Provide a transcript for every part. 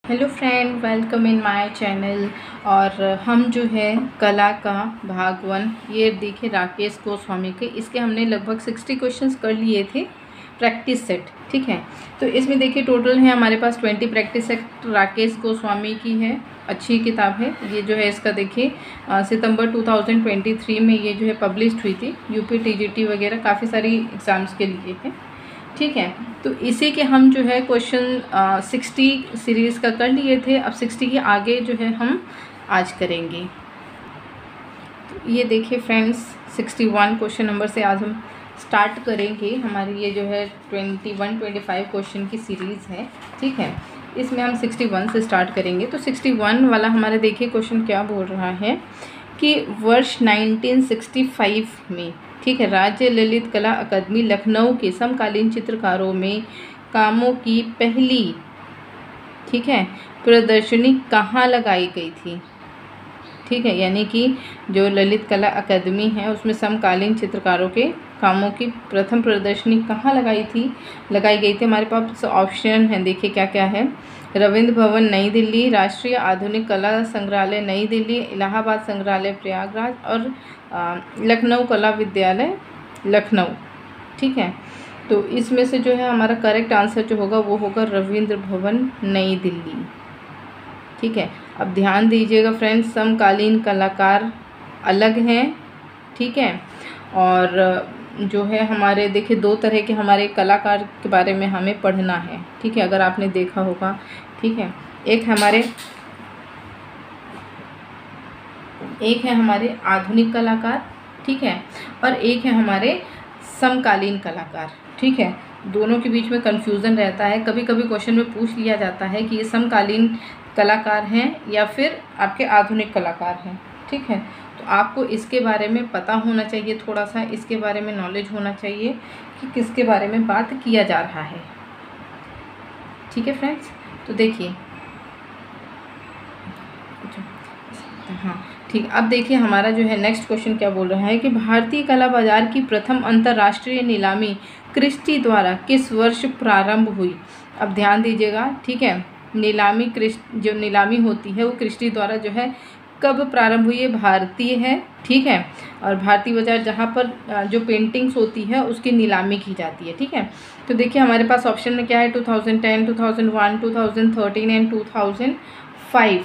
Hello friend, welcome in my channel. और हम जो है कला का भाग 1, ये देखिए राकेश गोस्वामी के, इसके हमने लगभग 60 क्वेश्चंस कर लिए थे प्रैक्टिस सेट। ठीक है, तो इसमें देखिए टोटल है हमारे पास 20 प्रैक्टिस सेट राकेश गोस्वामी की है। अच्छी किताब है ये जो है। इसका देखिए सितंबर 2023 में ये जो है पब्लिश हुई थी। यूपी टीजीटी वगैरह काफ़ी सारी एग्ज़ाम्स के लिए है। ठीक है, तो इसी के हम जो है क्वेश्चन 60 सीरीज़ का कर लिए थे। अब 60 के आगे जो है हम आज करेंगे। तो ये देखिए फ्रेंड्स, 61 क्वेश्चन नंबर से आज हम स्टार्ट करेंगे। हमारी ये जो है 21-25 क्वेश्चन की सीरीज़ है। ठीक है, इसमें हम 61 से स्टार्ट करेंगे। तो 61 वाला हमारे देखिए क्वेश्चन क्या बोल रहा है कि वर्ष 1965 में, ठीक है, राज्य ललित कला अकादमी लखनऊ के समकालीन चित्रकारों में कामों की पहली, ठीक है, प्रदर्शनी कहाँ लगाई गई थी। ठीक है, यानी कि जो ललित कला अकादमी है उसमें समकालीन चित्रकारों के कामों की प्रथम प्रदर्शनी कहाँ लगाई गई थी। हमारे पास ऑप्शन है, देखिए क्या क्या है। रविंद्र भवन नई दिल्ली, राष्ट्रीय आधुनिक कला संग्रहालय नई दिल्ली, इलाहाबाद संग्रहालय प्रयागराज और लखनऊ कला विद्यालय लखनऊ। ठीक है, तो इसमें से जो है हमारा करेक्ट आंसर जो होगा वो होगा रविंद्र भवन नई दिल्ली। ठीक है, अब ध्यान दीजिएगा फ्रेंड्स, समकालीन कलाकार अलग हैं। ठीक है, और जो है हमारे देखिए दो तरह के हमारे कलाकार के बारे में हमें पढ़ना है। ठीक है, अगर आपने देखा होगा। ठीक है, एक है हमारे आधुनिक कलाकार, ठीक है, और एक है हमारे समकालीन कलाकार। ठीक है, दोनों के बीच में कन्फ्यूज़न रहता है। कभी कभी क्वेश्चन में पूछ लिया जाता है कि ये समकालीन कलाकार हैं या फिर आपके आधुनिक कलाकार हैं। ठीक है, तो आपको इसके बारे में पता होना चाहिए, थोड़ा सा इसके बारे में नॉलेज होना चाहिए कि किसके बारे में बात किया जा रहा है। ठीक है फ्रेंड्स, तो देखिए, हाँ ठीक। अब देखिए हमारा जो है नेक्स्ट क्वेश्चन क्या बोल रहा है कि भारतीय कला बाजार की प्रथम अंतर्राष्ट्रीय नीलामी क्रिस्टी द्वारा किस वर्ष प्रारंभ हुई। अब ध्यान दीजिएगा। ठीक है, नीलामी जो नीलामी होती है वो क्रिस्टी द्वारा जो है कब प्रारंभ हुई है, भारतीय है। ठीक है, और भारतीय बाजार जहाँ पर जो पेंटिंग्स होती है उसकी नीलामी की जाती है। ठीक है, तो देखिए हमारे पास ऑप्शन में क्या है, 2010, 2001, 2013 एंड 2005।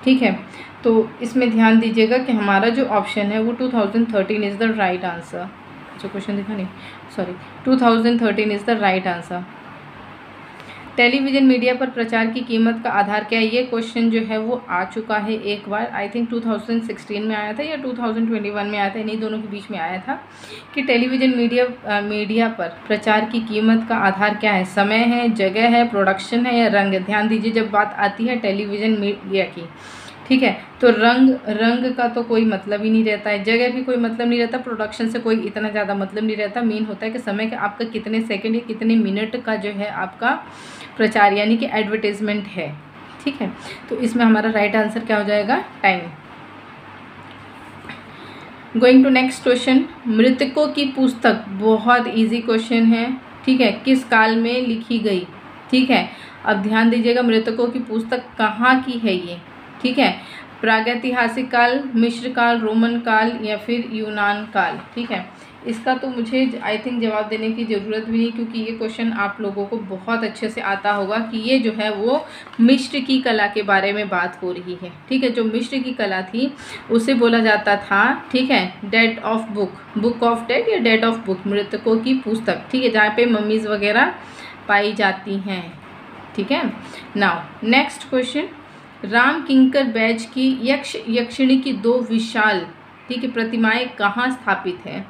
ठीक है, तो इसमें ध्यान दीजिएगा कि हमारा जो ऑप्शन है वो 2013 इज़ द राइट आंसर। अच्छा, क्वेश्चन दिखा नहीं, sorry, 2013 is the right answer. Television media पर प्रचार की कीमत का आधार क्या है। ये क्वेश्चन जो है वो आ चुका है एक बार, आई थिंक 2016 में आया था या 2021 में आया था, इन्हीं दोनों के बीच में आया था कि टेलीविज़न मीडिया पर प्रचार की कीमत का आधार क्या है। समय है, जगह है, प्रोडक्शन है या रंग है। ध्यान दीजिए, जब बात आती है टेलीविज़न मीडिया की, ठीक है, तो रंग का तो कोई मतलब ही नहीं रहता है, जगह भी कोई मतलब नहीं रहता, प्रोडक्शन से कोई इतना ज़्यादा मतलब नहीं रहता। मेन होता है कि समय का आपका कितने सेकंड या कितने मिनट का जो है आपका प्रचार यानी कि एडवर्टाइजमेंट है। ठीक है, तो इसमें हमारा राइट आंसर क्या हो जाएगा, time. Going to next question, मृतकों की पुस्तक, बहुत इजी क्वेश्चन है। ठीक है, किस काल में लिखी गई। ठीक है, अब ध्यान दीजिएगा, मृतकों की पुस्तक कहाँ की है ये। ठीक है, प्रागैतिहासिक काल, मिस्र काल, रोमन काल या फिर यूनान काल। ठीक है, इसका तो मुझे आई थिंक जवाब देने की ज़रूरत भी नहीं, क्योंकि ये क्वेश्चन आप लोगों को बहुत अच्छे से आता होगा कि ये जो है वो मिस्र की कला के बारे में बात हो रही है। ठीक है, जो मिस्र की कला थी उसे बोला जाता था, ठीक है, dead of book of dead या डेड ऑफ बुक, मृतकों की पुस्तक। ठीक है, जहाँ पे मम्मीज़ वगैरह पाई जाती हैं। ठीक है, नाउ नेक्स्ट क्वेश्चन, राम किंकर बैज की यक्षिणी की 2 विशाल, ठीक है, प्रतिमाएं कहाँ स्थापित है।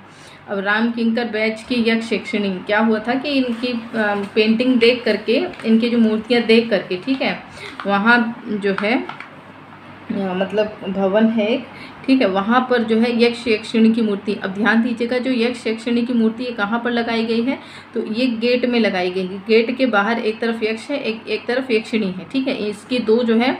अब राम किंकर बैज की यक्षिणी क्या हुआ था कि इनकी पेंटिंग देख करके, इनकी जो मूर्तियां देख करके, ठीक है, वहाँ जो है मतलब भवन है एक, ठीक है, वहाँ पर जो है यक्षिणी की मूर्ति। अब ध्यान दीजिएगा, जो यक्षिणी की मूर्ति है कहाँ पर लगाई गई है, तो ये गेट में लगाई गई है। गेट के बाहर एक तरफ यक्ष है, एक तरफ यक्षिणी है। ठीक है, इसकी 2 जो है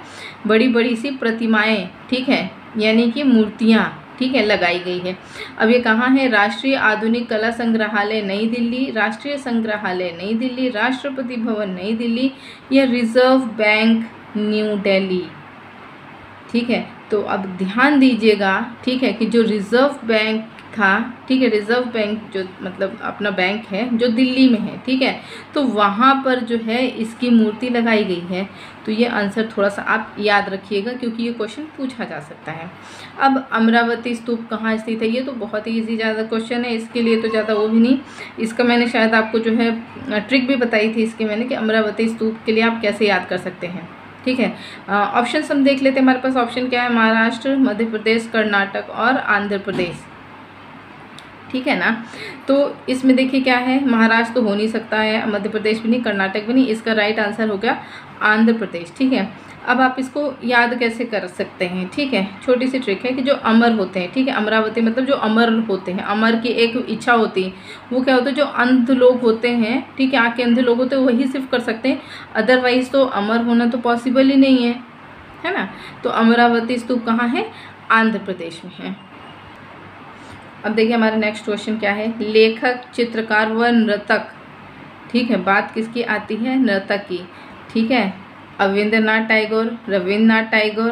बड़ी बड़ी सी प्रतिमाएं, ठीक है, यानी कि मूर्तियाँ, ठीक है, लगाई गई है। अब ये कहाँ है, राष्ट्रीय आधुनिक कला संग्रहालय नई दिल्ली, राष्ट्रीय संग्रहालय नई दिल्ली, राष्ट्रपति भवन नई दिल्ली या रिजर्व बैंक न्यू दिल्ली। ठीक है, तो अब ध्यान दीजिएगा, ठीक है, कि जो रिज़र्व बैंक था, ठीक है, रिज़र्व बैंक जो मतलब अपना बैंक है जो दिल्ली में है, ठीक है, तो वहाँ पर जो है इसकी मूर्ति लगाई गई है। तो ये आंसर थोड़ा सा आप याद रखिएगा क्योंकि ये क्वेश्चन पूछा जा सकता है। अब अमरावती स्तूप कहाँ स्थित है, ये तो बहुत ही ईजी ज़्यादा क्वेश्चन है, इसके लिए तो ज़्यादा वो भी नहीं। इसका मैंने शायद आपको जो है ट्रिक भी बताई थी इसकी मैंने, कि अमरावती स्तूप के लिए आप कैसे याद कर सकते हैं। ठीक है, ऑप्शन हम देख लेते हैं। हमारे पास ऑप्शन क्या है, महाराष्ट्र, मध्य प्रदेश, कर्नाटक और आंध्र प्रदेश। ठीक है ना, तो इसमें देखिए क्या है, महाराष्ट्र तो हो नहीं सकता है, मध्य प्रदेश भी नहीं, कर्नाटक भी नहीं, इसका राइट आंसर हो गया आंध्र प्रदेश। ठीक है, अब आप इसको याद कैसे कर सकते हैं, ठीक है, छोटी सी ट्रिक है कि जो अमर होते हैं, ठीक है, अमरावती मतलब जो अमर होते हैं, अमर की एक इच्छा होती है, वो क्या होता है, जो अंध लोग होते हैं, ठीक है, आँख के अंधे लोग होते हैं, वही सिर्फ कर सकते हैं, अदरवाइज तो अमर होना तो पॉसिबल ही नहीं है ना। तो अमरावती स्तूप कहाँ है, आंध्र प्रदेश में है। अब देखिए हमारा नेक्स्ट क्वेश्चन क्या है, लेखक, चित्रकार व नर्तक, ठीक है, बात किसकी आती है, नर्तक की। ठीक है, अवनींद्रनाथ टैगोर, रविन्द्रनाथ टैगोर,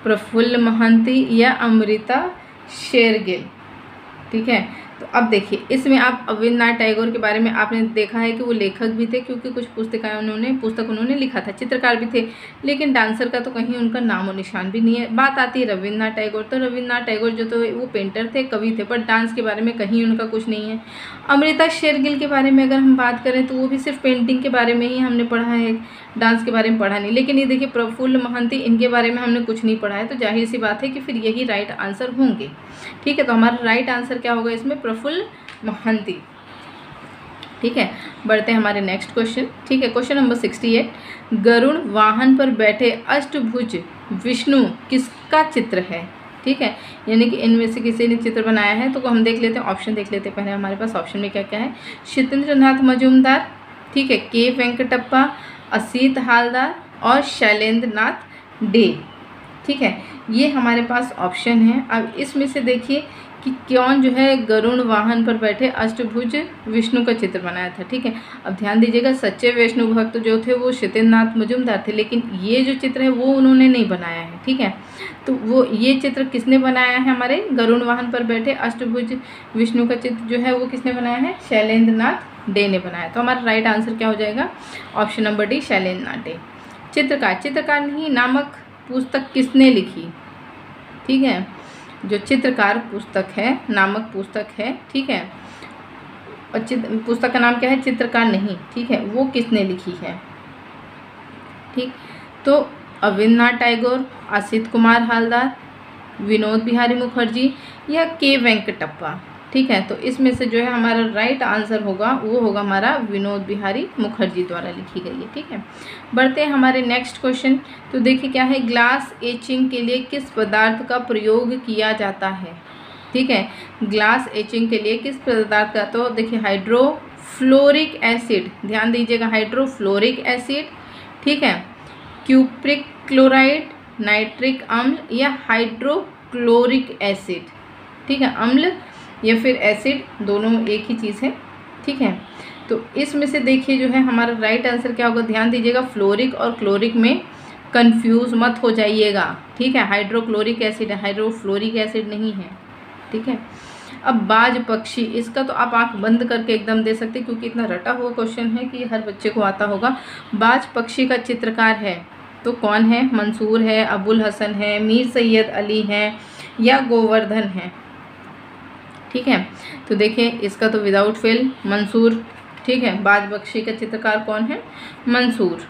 प्रफुल्ल महंती या अमृता शेरगिल। ठीक है, तो अब देखिए इसमें आप अवनींद्रनाथ टैगोर के बारे में आपने देखा है कि वो लेखक भी थे, क्योंकि कुछ पुस्तक उन्होंने लिखा था, चित्रकार भी थे, लेकिन डांसर का तो कहीं उनका नामो निशान भी नहीं है। बात आती है रविन्द्रनाथ टैगोर, तो रविन्द्रनाथ टैगोर जो तो वो पेंटर थे, कवि थे, पर डांस के बारे में कहीं उनका कुछ नहीं है। अमृता शेरगिल के बारे में अगर हम बात करें तो वो भी सिर्फ पेंटिंग के बारे में ही हमने पढ़ा है, डांस के बारे में पढ़ा नहीं। लेकिन ये देखिए प्रफुल्ल महंती, इनके बारे में हमने कुछ नहीं पढ़ा है, तो जाहिर सी बात है कि फिर यही राइट आंसर होंगे। ठीक है, तो हमारा राइट आंसर क्या होगा इसमें, प्रफुल्ल महंती। ठीक है, बढ़ते हैं हमारे नेक्स्ट क्वेश्चन। ठीक है, क्वेश्चन नंबर 68, गरुड़ वाहन पर बैठे अष्टभुज विष्णु किसका चित्र है। ठीक है, यानी कि इनमें से किसी ने चित्र बनाया है, तो हम देख लेते हैं, ऑप्शन देख लेते हैं पहले हमारे पास ऑप्शन में क्या क्या है। सत्येंद्रनाथ मजूमदार, ठीक है, के वेंकटप्पा, असीत हालदार और शैलेंद्र नाथ डे। ठीक है, ये हमारे पास ऑप्शन है। अब इसमें से देखिए कि कौन जो है गरुड़ वाहन पर बैठे अष्टभुज विष्णु का चित्र बनाया था। ठीक है, अब ध्यान दीजिएगा, सच्चे वैष्णव भक्त जो थे वो सत्येंद्रनाथ मजूमदार थे, लेकिन ये जो चित्र है वो उन्होंने नहीं बनाया है। ठीक है, तो वो ये चित्र किसने बनाया है, हमारे गरुड़ वाहन पर बैठे अष्टभुज विष्णु का चित्र जो है वो किसने बनाया है, शैलेंद्र नाथ डे ने बनाया। तो हमारा राइट आंसर क्या हो जाएगा, ऑप्शन नंबर डी, शैलेंद्र नाथ डे। चित्रकार नहीं नामक पुस्तक किसने लिखी। ठीक है, जो चित्रकार पुस्तक है, नामक पुस्तक है, ठीक है, और पुस्तक का नाम क्या है, चित्रकार नहीं। ठीक है, वो किसने लिखी है। ठीक, तो अवनींद्रनाथ टैगोर, असित कुमार हालदार, विनोद बिहारी मुखर्जी या के वेंकटप्पा। ठीक है, तो इसमें से जो है हमारा राइट आंसर होगा वो होगा हमारा विनोद बिहारी मुखर्जी द्वारा लिखी गई है। ठीक है, बढ़ते हैं हमारे नेक्स्ट क्वेश्चन। तो देखिए क्या है, ग्लास एचिंग के लिए किस पदार्थ का प्रयोग किया जाता है। ठीक है, ग्लास एचिंग के लिए किस पदार्थ का, तो देखिए हाइड्रोफ्लोरिक एसिड, ध्यान दीजिएगा, हाइड्रोफ्लोरिक एसिड, ठीक है, क्यूप्रिक क्लोराइड, नाइट्रिक अम्ल या हाइड्रोक्लोरिक एसिड। ठीक है, अम्ल या फिर एसिड, दोनों एक ही चीज़ है। ठीक है, तो इसमें से देखिए जो है हमारा राइट आंसर क्या होगा, ध्यान दीजिएगा, फ्लोरिक और क्लोरिक में कंफ्यूज मत हो जाइएगा। ठीक है, हाइड्रोक्लोरिक एसिड है, हाइड्रोफ्लोरिक एसिड नहीं है। ठीक है, अब बाज पक्षी, इसका तो आप आंख बंद करके एकदम दे सकते हैं क्योंकि इतना रटा हुआ क्वेश्चन है कि हर बच्चे को आता होगा। बाज पक्षी का चित्रकार है तो कौन है, मंसूर है, अबुल हसन है, मीर सैयद अली है या गोवर्धन है। ठीक है, तो देखिए इसका तो विदाउट फेल मंसूर। ठीक है, बाज पक्षी का चित्रकार कौन है, मंसूर।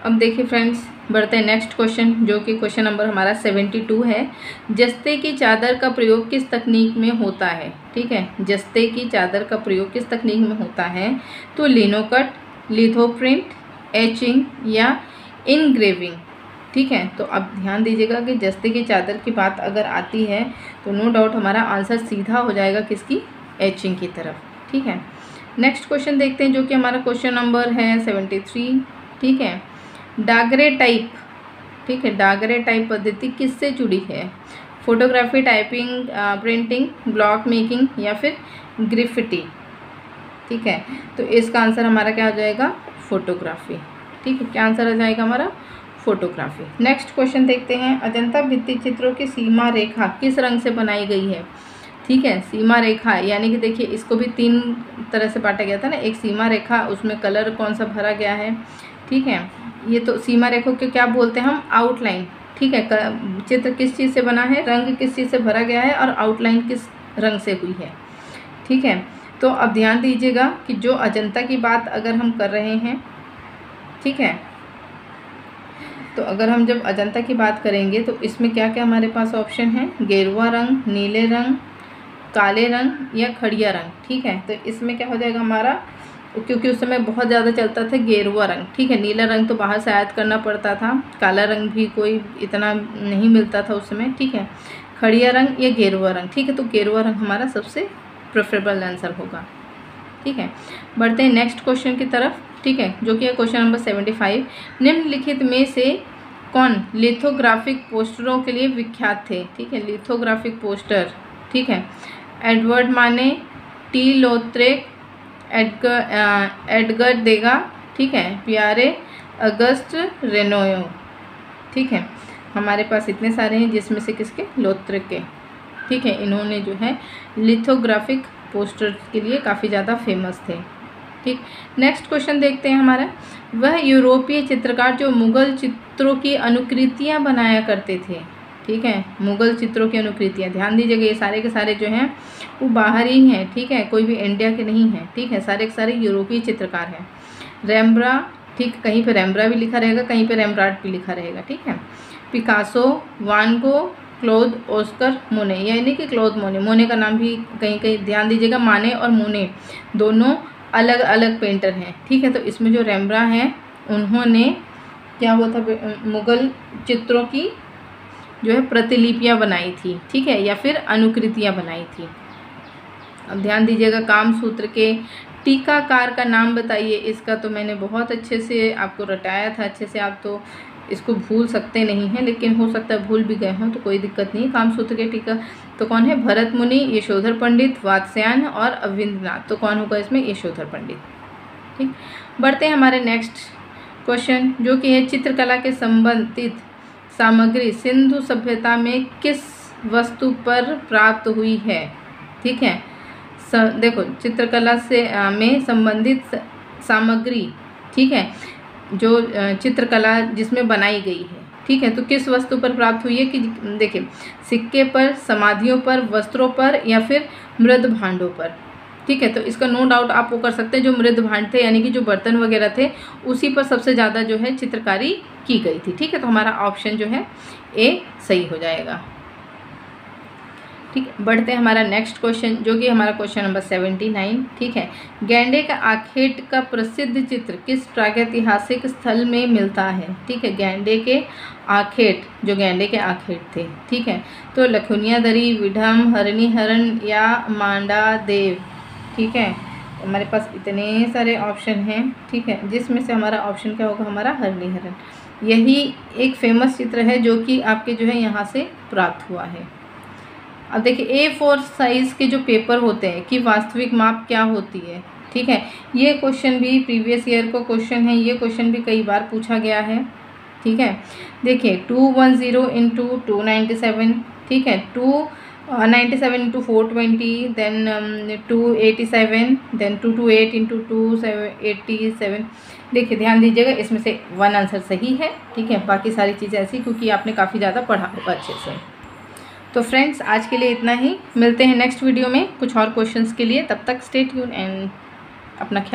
अब देखिए फ्रेंड्स, बढ़ते हैं नेक्स्ट क्वेश्चन, जो कि क्वेश्चन नंबर हमारा 72 है। जस्ते की चादर का प्रयोग किस तकनीक में होता है। ठीक है, जस्ते की चादर का प्रयोग किस तकनीक में होता है, तो लिनोकट, लिथोप्रिंट, एचिंग या इनग्रेविंग। ठीक है, तो अब ध्यान दीजिएगा कि जस्ते की चादर की बात अगर आती है तो नो डाउट हमारा आंसर सीधा हो जाएगा किसकी, एचिंग की तरफ। ठीक है, नेक्स्ट क्वेश्चन देखते हैं जो कि हमारा क्वेश्चन नंबर है 73। ठीक है, डागरेटाइप, ठीक है, डागरेटाइप पद्धति किससे जुड़ी है, photography, typing, printing, block making या फिर ग्रिफिटी। ठीक है, तो इसका आंसर हमारा क्या हो जाएगा, फोटोग्राफी। ठीक है, क्या आंसर आ जाएगा हमारा? फोटोग्राफी। नेक्स्ट क्वेश्चन देखते हैं, अजंता भित्ति चित्रों की सीमा रेखा किस रंग से बनाई गई है? ठीक है, सीमा रेखा यानी कि देखिए इसको भी 3 तरह से बांटा गया था ना, एक सीमा रेखा, उसमें कलर कौन सा भरा गया है, ठीक है। ये तो सीमा रेखा के क्या बोलते हैं हम? आउटलाइन, ठीक है। चित्र किस चीज़ से बना है, रंग किस चीज़ से भरा गया है और आउटलाइन किस रंग से हुई है, ठीक है। तो अब ध्यान दीजिएगा कि जो अजंता की बात अगर हम कर रहे हैं, ठीक है, तो अगर हम जब अजंता की बात करेंगे तो इसमें क्या क्या हमारे पास ऑप्शन है? गेरुआ रंग, नीले रंग, काले रंग या खड़िया रंग, ठीक है। तो इसमें क्या हो जाएगा हमारा, क्योंकि उस समय बहुत ज़्यादा चलता था गेरुआ रंग, ठीक है। नीला रंग तो बाहर से आयात करना पड़ता था, काला रंग भी कोई इतना नहीं मिलता था उस समय, ठीक है। खड़िया रंग या गेरुआ रंग, ठीक है। तो गेरुआ रंग हमारा सबसे प्रेफरेबल आंसर होगा, ठीक है। बढ़ते हैं नेक्स्ट क्वेश्चन की तरफ, ठीक है, जो कि है क्वेश्चन नंबर 75। निम्नलिखित में से कौन लिथोग्राफिक पोस्टरों के लिए विख्यात थे? ठीक है, लिथोग्राफिक पोस्टर, ठीक है। एडवर्ड माने, टी लोत्रेक, एडगर देगा, ठीक है, पियारे अगस्ट रेनोयो, ठीक है। हमारे पास इतने सारे हैं जिसमें से किसके? लोत्रेक के, ठीक है। इन्होंने जो है लिथोग्राफिक पोस्टर के लिए काफ़ी ज़्यादा फेमस थे, ठीक। नेक्स्ट क्वेश्चन देखते हैं हमारा, वह यूरोपीय चित्रकार जो मुग़ल चित्रों की अनुकृतियाँ बनाया करते थे, ठीक है। मुग़ल चित्रों की अनुकृतियाँ, ध्यान दीजिएगा ये सारे के सारे जो हैं वो बाहर ही हैं, ठीक है, कोई भी इंडिया के नहीं हैं, ठीक है। सारे के सारे यूरोपीय चित्रकार हैं। रेम्ब्रा, ठीक, कहीं पे रेम्ब्रा भी लिखा रहेगा, कहीं पे रेम्ब्राट भी लिखा रहेगा, ठीक है। पिकासो, वान गो, क्लोद ऑस्कर मोने, यानी कि क्लोद मोने, मोने का नाम भी कहीं कहीं ध्यान दीजिएगा, माने और मोने दोनों अलग अलग पेंटर हैं, ठीक है। तो इसमें जो रेम्ब्रा हैं उन्होंने क्या हुआ था, मुग़ल चित्रों की जो है प्रतिलिपियाँ बनाई थी, ठीक है, या फिर अनुकृतियाँ बनाई थी। अब ध्यान दीजिएगा, कामसूत्र के टीकाकार का नाम बताइए। इसका तो मैंने बहुत अच्छे से आपको रटाया था, अच्छे से, आप तो इसको भूल सकते नहीं हैं, लेकिन हो सकता है भूल भी गए हों तो कोई दिक्कत नहीं। कामसूत्र के टीका तो कौन है? भरत मुनि, यशोधर पंडित, वात्स्यायन और अविंद्रनाथ। तो कौन होगा इसमें? यशोधर पंडित, ठीक। बढ़ते हैं हमारे नेक्स्ट क्वेश्चन, जो कि है चित्रकला के संबंधित सामग्री सिंधु सभ्यता में किस वस्तु पर प्राप्त हुई है, ठीक है। देखो, चित्रकला से में संबंधित सामग्री, ठीक है, जो चित्रकला जिसमें बनाई गई है, ठीक है, तो किस वस्तु पर प्राप्त हुई है? कि देखिए, सिक्के पर, समाधियों पर, वस्त्रों पर या फिर मृद भांडों पर, ठीक है। तो इसका नो डाउट आप वो कर सकते हैं, जो मृद भांड थे यानी कि जो बर्तन वगैरह थे उसी पर सबसे ज़्यादा जो है चित्रकारी की गई थी, ठीक है। तो हमारा ऑप्शन जो है ए सही हो जाएगा, ठीक है। बढ़ते हैं हमारा नेक्स्ट क्वेश्चन, जो कि हमारा क्वेश्चन नंबर 79, ठीक है। गैंडे का आखेट का प्रसिद्ध चित्र किस प्रागैतिहासिक स्थल में मिलता है? ठीक है, गैंडे के आखेट, जो गैंडे के आखेट थे, ठीक है, तो लखुनिया दरी, विडम, हरणी हरण या मांडा देव, ठीक है। हमारे पास इतने सारे ऑप्शन हैं, ठीक है, जिसमें से हमारा ऑप्शन क्या होगा? हमारा हरणी हरण। यही एक फेमस चित्र है जो कि आपके जो है यहाँ से प्राप्त हुआ है। अब देखिए, A4 साइज़ के जो पेपर होते हैं कि वास्तविक माप क्या होती है, ठीक है, ये क्वेश्चन भी प्रीवियस ईयर का क्वेश्चन है, ये क्वेश्चन भी कई बार पूछा गया है, ठीक है। देखिए 210 इंटू 297, ठीक है, 297 इंटू 420, देन 287, देन 228 इंटू 287। देखिए ध्यान दीजिएगा, इसमें से 1 आंसर सही है, ठीक है, बाकी सारी चीज़ें ऐसी क्योंकि आपने काफ़ी ज़्यादा पढ़ा होगा अच्छे से। तो फ्रेंड्स, आज के लिए इतना ही, मिलते हैं नेक्स्ट वीडियो में कुछ और क्वेश्चंस के लिए। तब तक स्टे ट्यून एंड अपना ख्याल